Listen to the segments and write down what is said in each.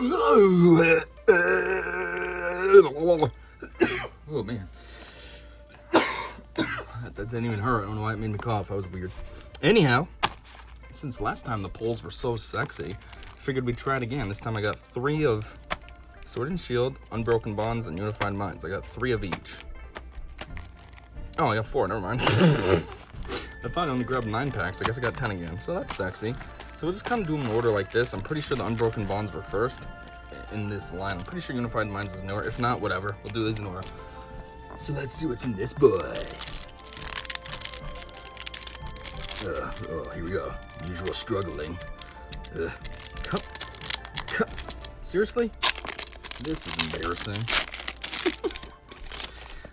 Oh man. That didn't even hurt. I don't know why it made me cough. That was weird. Anyhow, since last time the polls were so sexy, I figured we'd try it again. This time I got 3 of Sword and Shield, Unbroken Bonds, and Unified Minds. I got 3 of each. Oh, I got 4. Never mind. I thought I only grabbed 9 packs. I guess I got 10 again. So that's sexy. So we'll just kind of do them in order like this. I'm pretty sure the Unbroken Bonds were first in this line. I'm pretty sure Unified Minds is newer. If not, whatever. We'll do these in order. So let's see what's in this boy. Oh, here we go. Usual struggling. Seriously? This is embarrassing.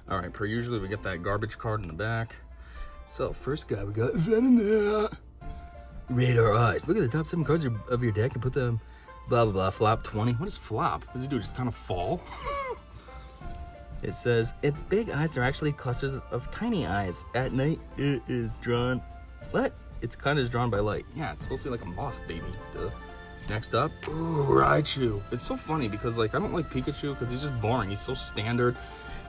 All right, per usual, we get that garbage card in the back. So first guy, we got Venom. Radar Eyes. Look at the top 7 cards of your deck and put them blah, blah, blah. Flop 20. What is flop? What does it do? Just kind of fall? It says, its big eyes are actually clusters of tiny eyes. At night, it is drawn. What? It's kind of drawn by light. Yeah, it's supposed to be like a moth baby. Duh. Next up, ooh, Raichu. It's so funny because, like, I don't like Pikachu because he's just boring. He's so standard.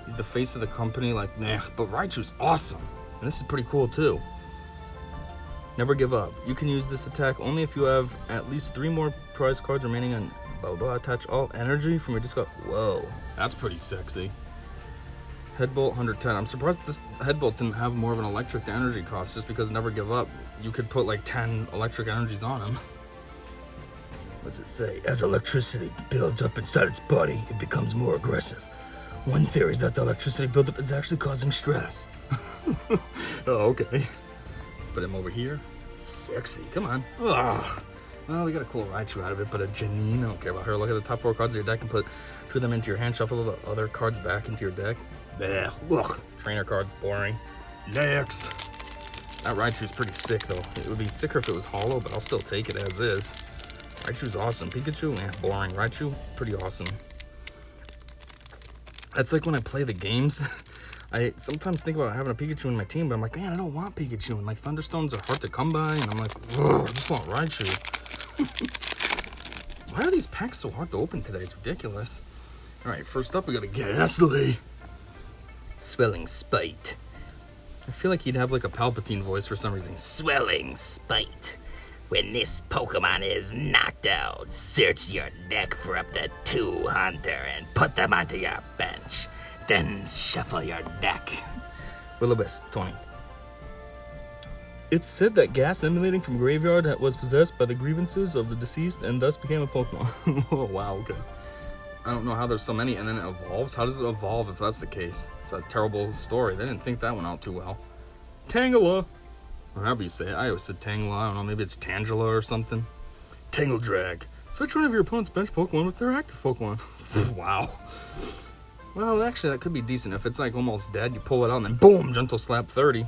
He's the face of the company. Like, nah. But Raichu's awesome. And this is pretty cool, too. Never give up. You can use this attack only if you have at least 3 more prize cards remaining on blah, blah, blah. Attach all energy from your discard. Whoa. That's pretty sexy. Headbolt 110. I'm surprised this Headbolt didn't have more of an electric energy cost just because Never Give Up. You could put like 10 electric energies on him. What's it say? As electricity builds up inside its body, it becomes more aggressive. One theory is that the electricity buildup is actually causing stress. Oh, okay. Put him over here. Sexy. Come on. Ugh. Well, we got a cool Raichu out of it, but a Janine. I don't care about her. Look at the top 4 cards of your deck and put 2 of them into your hand. Shuffle the other cards back into your deck. Blech. Ugh. Trainer cards, boring. Next. That Raichu's pretty sick, though. It would be sicker if it was hollow, but I'll still take it as is. Raichu's awesome. Pikachu, boring. Raichu, pretty awesome. That's like when I play the games. I sometimes think about having a Pikachu in my team, but I'm like, man, I don't want Pikachu. And like Thunderstones are hard to come by, and I'm like, ugh, I just want Raichu. Why are these packs so hard to open today? It's ridiculous. All right, first up, we got a Ghastly. Swelling Spite. I feel like he'd have like a Palpatine voice for some reason. Swelling Spite. When this Pokemon is knocked out, search your deck for up to 2 Hunter and put them onto your bench. Then shuffle your deck. Will-O-Wisp 20. It's said that gas emanating from graveyard that was possessed by the grievances of the deceased and thus became a Pokemon. Oh, wow, okay. I don't know how there's so many and then it evolves. How does it evolve if that's the case? It's a terrible story. They didn't think that one out too well. Tangela. Or however you say it. I always said Tangela. I don't know. Maybe it's Tangela or something. Tangle Drag. Switch one of your opponent's bench Pokemon with their active Pokemon. Wow. Well, actually, that could be decent. If it's like almost dead, you pull it out and then boom, Gentle Slap 30.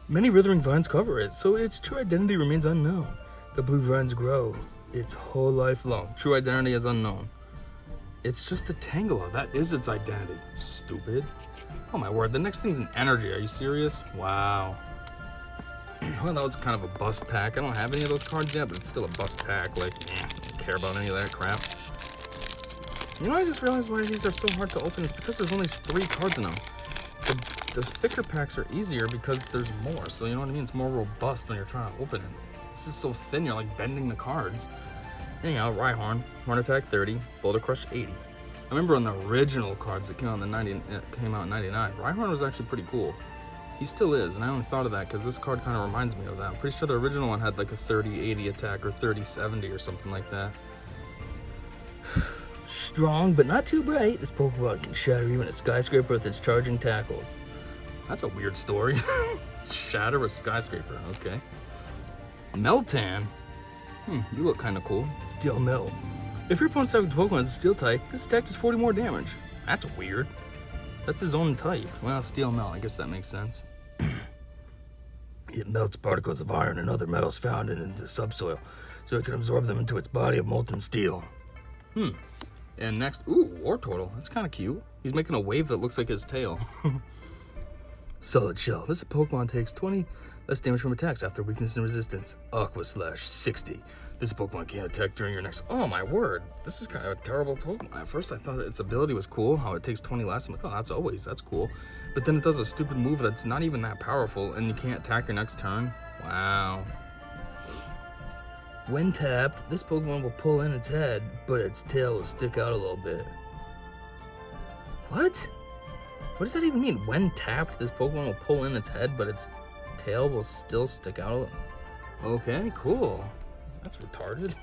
Many withering vines cover it, so its true identity remains unknown. The blue vines grow its whole life long. True identity is unknown. It's just a Tangela. That is its identity. Stupid. Oh my word, the next thing's an energy. Are you serious? Wow. Well, that was kind of a bust pack. I don't have any of those cards yet, but it's still a bust pack. Like, I don't care about any of that crap. You know, I just realized why these are so hard to open. It's because there's only 3 cards in them. The thicker packs are easier because there's more. So, you know what I mean? It's more robust when you're trying to open it. This is so thin, you're like bending the cards. Anyhow, Rhyhorn, Horn Attack 30, Boulder Crush 80. I remember on the original cards that came out in 99, Rhyhorn was actually pretty cool. He still is, and I only thought of that because this card kind of reminds me of that. I'm pretty sure the original one had like a 30-80 attack or 30-70 or something like that. Strong, but not too bright, this Pokemon can shatter even a skyscraper with its charging tackles. That's a weird story. Shatter a skyscraper, okay. Meltan. You look kind of cool. Steel Melt. If your opponent's type of Pokemon is a Steel type, this attack does 40 more damage. That's weird. That's his own type. Well, Steel Melt, I guess that makes sense. It melts particles of iron and other metals found in the subsoil, so it can absorb them into its body of molten steel. And next, War Turtle. That's kind of cute. He's making a wave that looks like his tail. Solid Shell. This Pokemon takes 20 less damage from attacks after weakness and resistance. Aqua Slash 60. This Pokemon can't attack during your next... Oh, my word. This is kind of a terrible Pokemon. At first, I thought its ability was cool, how it takes 20 less. I'm like, oh, that's cool. But then it does a stupid move that's not even that powerful, and you can't attack your next turn. Wow. When tapped, this Pokemon will pull in its head, but its tail will stick out a little bit. What? What does that even mean? When tapped, this Pokemon will pull in its head, but its tail will still stick out a little. Okay, cool. That's retarded.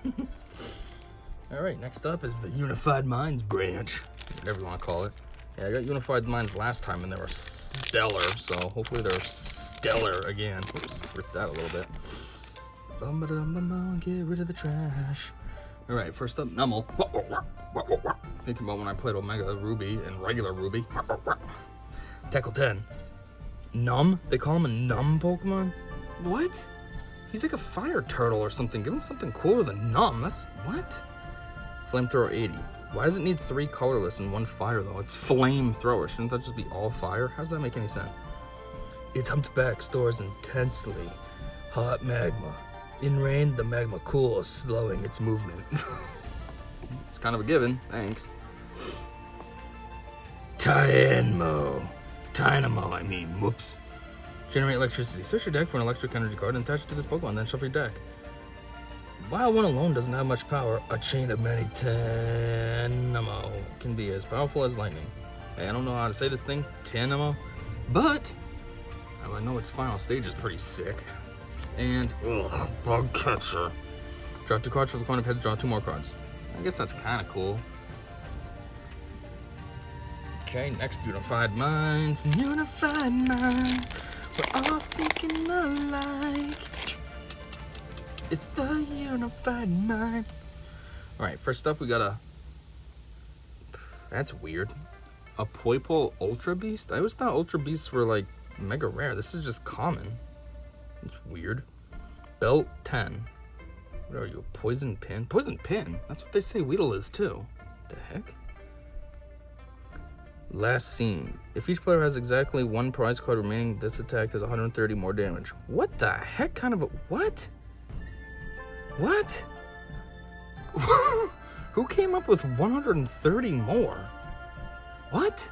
Alright, next up is the Unified Minds branch. Whatever you want to call it. Yeah, I got Unified Minds last time and they were stellar, so hopefully they're stellar again. Oops, rip that a little bit. Get rid of the trash. Alright, first up, Numel. Thinking about when I played Omega Ruby and regular Ruby. Tackle 10. Numb? They call him a numb Pokemon? What? He's like a fire turtle or something. Give him something cooler than numb. That's what? Flamethrower 80. Why does it need 3 colorless and 1 fire though? It's flamethrower. Shouldn't that just be all fire? How does that make any sense? Its humped stores intensely hot magma. In rain, the magma cools, slowing its movement. It's kind of a given. Thanks. Tynamo, I mean. Whoops. Generate electricity. Search your deck for an electric energy card and attach it to this Pokemon, then shuffle your deck. While one alone doesn't have much power, a chain of many Tynamo can be as powerful as lightning. Hey, I don't know how to say this thing, Tynamo, but I know its final stage is pretty sick. And, bug catcher. Draw 2 cards for the opponent, head, draw 2 more cards. I guess that's kind of cool. Okay, next, Unified Minds. Unified Minds. We're all thinking alike. It's the Unified Mind. Alright, first up we got a... That's weird. A Poipole Ultra Beast? I always thought Ultra Beasts were like mega rare. This is just common. It's weird. Belt 10. What are you, a Poison Pin? Poison Pin? That's what they say Weedle is too. The heck? Last Scene. If each player has exactly 1 prize card remaining, this attack does 130 more damage. What the heck kind of a... What? What? Who came up with 130 more? What?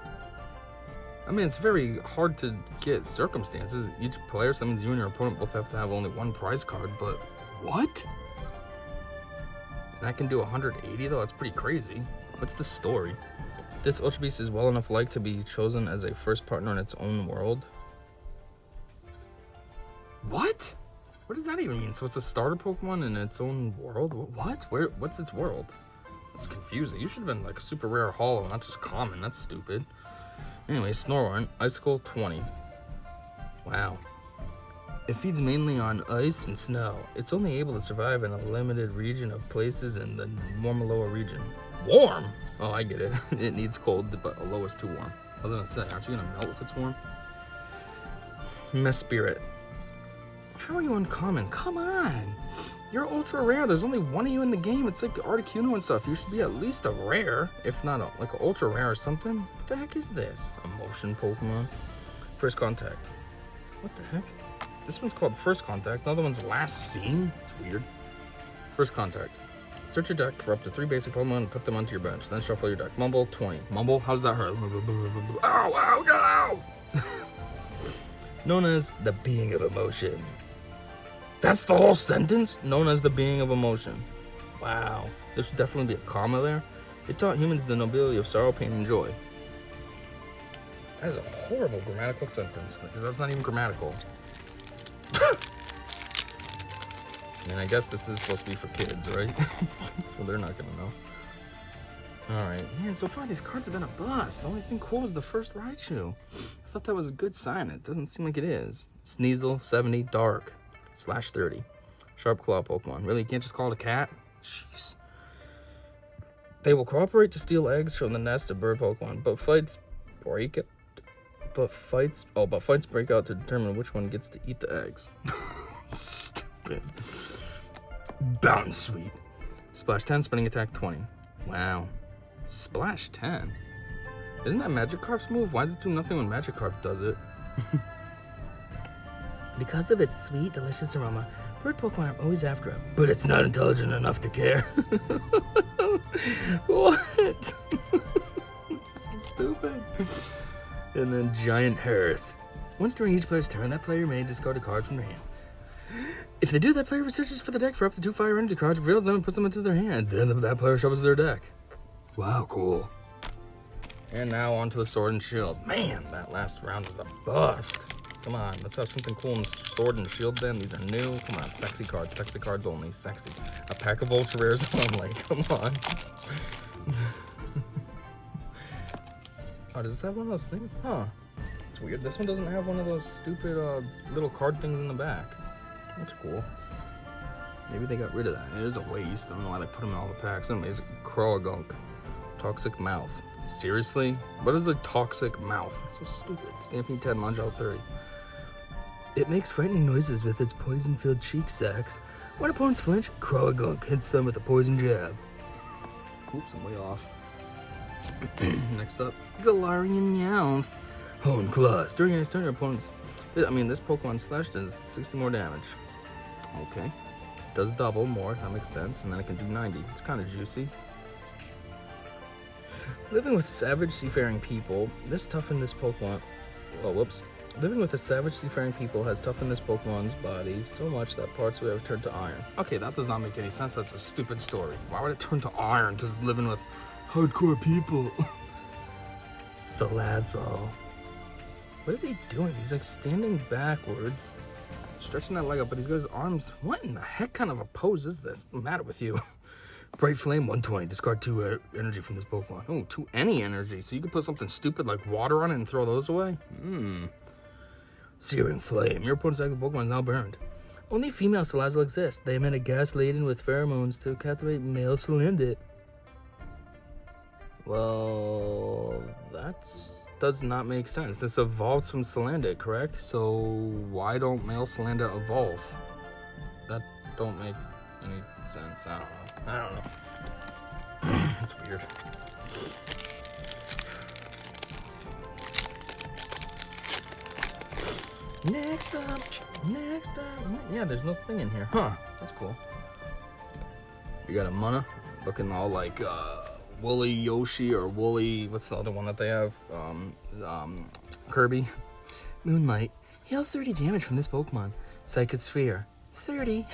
I mean, it's very hard to get circumstances. Each player, so that means you and your opponent both have to have only 1 prize card, but what? And I can do 180 though? That's pretty crazy. What's the story? This Ultra Beast is well enough liked to be chosen as a first partner in its own world. What? What does that even mean? So it's a starter Pokemon in its own world? What? What's its world? That's confusing. You should have been like super rare holo, not just common. That's stupid. Anyway, Snorunt, Icicle 20. Wow. It feeds mainly on ice and snow. It's only able to survive in a limited region of places in the Warmaloa region. Warm? Oh, I get it. It needs cold, but Aloha is too warm. I was gonna say, aren't you gonna melt if it's warm? Mespirit. How are you uncommon? Come on! You're ultra rare. There's only 1 of you in the game. It's like Articuno and stuff. You should be at least a rare, if not like an ultra rare or something. What the heck is this? Emotion Pokemon. First Contact. What the heck? This one's called First Contact. The other one's Last Scene. It's weird. First Contact. Search your deck for up to 3 basic Pokemon and put them onto your bench. Then shuffle your deck. Mumble 20. Mumble? How does that hurt? Ow! Ow! Ow! Known as the being of emotion. That's the whole sentence? Known as the being of emotion. Wow. There should definitely be a comma there. It taught humans the nobility of sorrow, pain, and joy. That is a horrible grammatical sentence, because that's not even grammatical. I mean, I guess this is supposed to be for kids, right? So they're not gonna know. Alright. Man, so far these cards have been a bust. The only thing cool is the first Raichu. I thought that was a good sign. It doesn't seem like it is. Sneasel, 70, Dark. /30. Sharp Claw Pokemon. Really, you can't just call it a cat? Jeez. They will cooperate to steal eggs from the nest of bird Pokemon, but fights break out to determine which one gets to eat the eggs. Stupid. Bounce Sweet. Splash 10, spinning attack 20. Wow. Splash 10? Isn't that Magikarp's move? Why does it do nothing when Magikarp does it? Because of its sweet, delicious aroma, Bird Pokemon are always after him, but it's not intelligent enough to care. What? So stupid. And then Giant Hearth. Once during each player's turn, that player may discard a card from their hand. If they do, that player researches for the deck for up to 2 fire energy cards, reveals them, and puts them into their hand. Then that player shovels their deck. Wow, cool. And now on to the Sword and Shield. Man, that last round was a bust. Come on, let's have something cool in Sword and Shield then. These are new. Come on, sexy cards only. Sexy. A pack of Ultra Rares only. Come on. Oh, does this have one of those things? Huh. It's weird. This one doesn't have one of those stupid little card things in the back. That's cool. Maybe they got rid of that. It is a waste. I don't know why they put them in all the packs. Amazing. Croagunk. Toxic Mouth. Seriously? What is a toxic mouth? It's so stupid. Stampede 10, Lunge out 30. It makes frightening noises with its poison-filled cheek sacs. When opponents flinch, Croagunk hits them with a poison jab. Oops, I'm way off. Next up, Galarian Meowth. Hone Claws. During your turn, your opponent's... this Pokemon Slash does 60 more damage. Okay. It does double more, that makes sense. And then it can do 90. It's kind of juicy. Living with savage seafaring people, this toughened this Pokemon... Oh, whoops. Living with the savage seafaring people has toughened this Pokemon's body so much that parts would have turned to iron. Okay, that does not make any sense. That's a stupid story. Why would it turn to iron? Because it's living with hardcore people. Salazzle. What is he doing? He's like standing backwards, stretching that leg up, but he's got his arms. What in the heck kind of a pose is this? What's the matter with you? Bright Flame 120. Discard 2 energy from this Pokemon. Oh, 2 any energy. So you can put something stupid like water on it and throw those away? Searing Flame. Your opponent's active Pokemon is now burned. Only female Salazzle exist. They emit a gas laden with pheromones to captivate male Salandit. Well, that does not make sense. This evolves from Salandit, correct? So why don't male Salandit evolve? That don't make any sense. I don't know. It's weird. Next up. Yeah, there's no thing in here. Huh, that's cool. You got a Munna looking all like Woolly Yoshi or Woolly, what's the other one that they have? Kirby. Moonlight. Heal 30 damage from this Pokemon. Psychic Sphere. 30.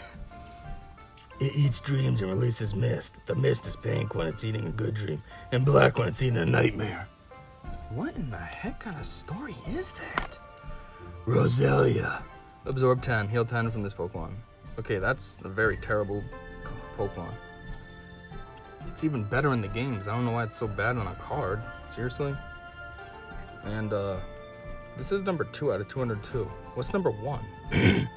It eats dreams and releases mist. The mist is pink when it's eating a good dream, and black when it's eating a nightmare. What in the heck kind of story is that? Roselia. Absorb 10. Heal 10 from this Pokemon. Okay, that's a very terrible Pokemon. It's even better in the games. I don't know why it's so bad on a card. Seriously? And, this is number 2 out of 202. What's number 1? I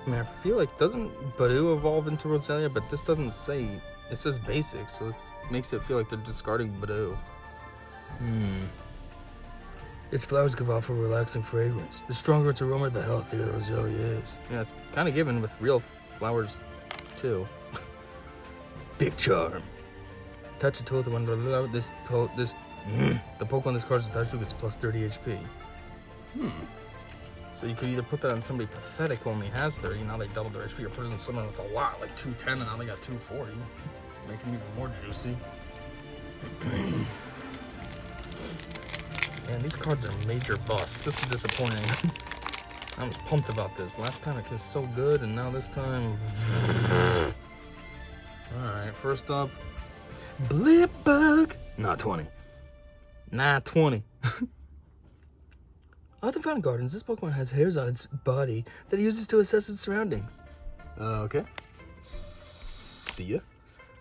mean, I feel like, doesn't Badoo evolve into Roselia? But this doesn't say, it says basic, so it makes it feel like they're discarding Badoo. Its flowers give off a relaxing fragrance. The stronger its aroma, the healthier the Roselia is. Yeah, it's kind of given with real flowers, too. Big Charm. Touch a tool to when the Pokemon this card is attached to gets plus 30 HP. So you could either put that on somebody pathetic who only has 30, now they doubled their HP, or put it on someone with a lot, like 210, and now they got 240. Make them even more juicy. Man, these cards are major busts. This is disappointing. I was pumped about this. Last time it was so good, and now this time... Alright, first up... Blipbug! Not 20. Not 20. Other Fountain Gardens, this Pokemon has hairs on its body that it uses to assess its surroundings. Okay. See ya.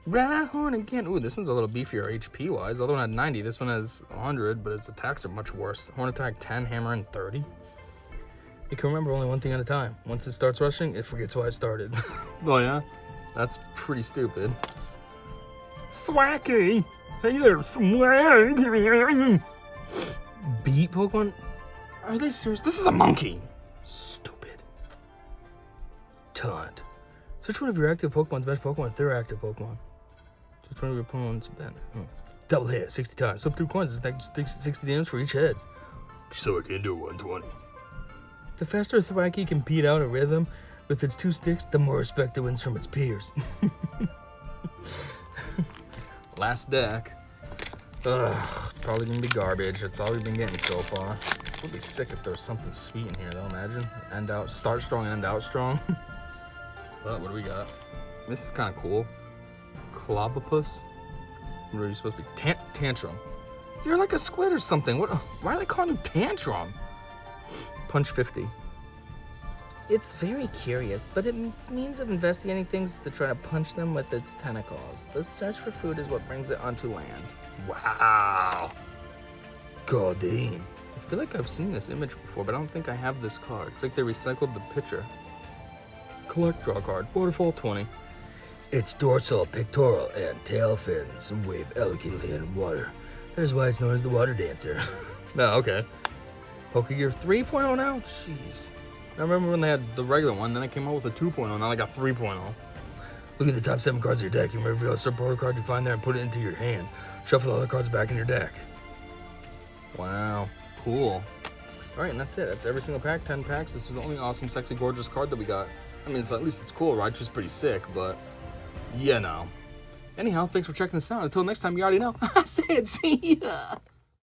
Rhyhorn again. Ooh, this one's a little beefier HP-wise. The other one had 90. This one has 100, but its attacks are much worse. Horn attack 10, hammer and 30. It can remember only one thing at a time. Once it starts rushing, it forgets why it started. Oh, yeah? That's pretty stupid. Thwacky! Hey there, Thwacky! Beat Pokemon? Are they serious? This is a monkey! Stupid. Taunt. Search one of your active Pokemon's best Pokemon with their active Pokemon. Search one of your Pokemon's best. Double hit 60 times. Flip through coins. It's 60 damage for each head. So it can do 120. The faster Thwacky can beat out a rhythm, With its 2 sticks, the more respect it wins from its peers. Last deck. Ugh, probably gonna be garbage. That's all we've been getting so far. It would be sick if there was something sweet in here, though. Imagine. End out, start strong, end out strong. But what do we got? This is kind of cool. Clobopus. What are you supposed to be? Tantrum. You're like a squid or something. What? Why are they calling you Tantrum? Punch 50. It's very curious, but its means of investigating things is to try to punch them with its tentacles. The search for food is what brings it onto land. Wow. God damn. I feel like I've seen this image before, but I don't think I have this card. It's like they recycled the picture. Collect, draw card. Waterfall 20. Its dorsal, pectoral, and tail fins wave elegantly in water. That is why it's known as the water dancer. No, okay. Pokegear 3.0 now? Jeez. I remember when they had the regular one, then it came out with a 2.0, now I got 3.0. Look at the top 7 cards of your deck. You may reveal a supporter card you find there and put it into your hand. Shuffle the other cards back in your deck. Wow, cool. Alright, and that's it. That's every single pack, 10 packs. This was the only awesome, sexy, gorgeous card that we got. I mean, at least it's cool, right? Raichu's pretty sick, but, you know. Anyhow, thanks for checking this out. Until next time, you already know. I said see ya!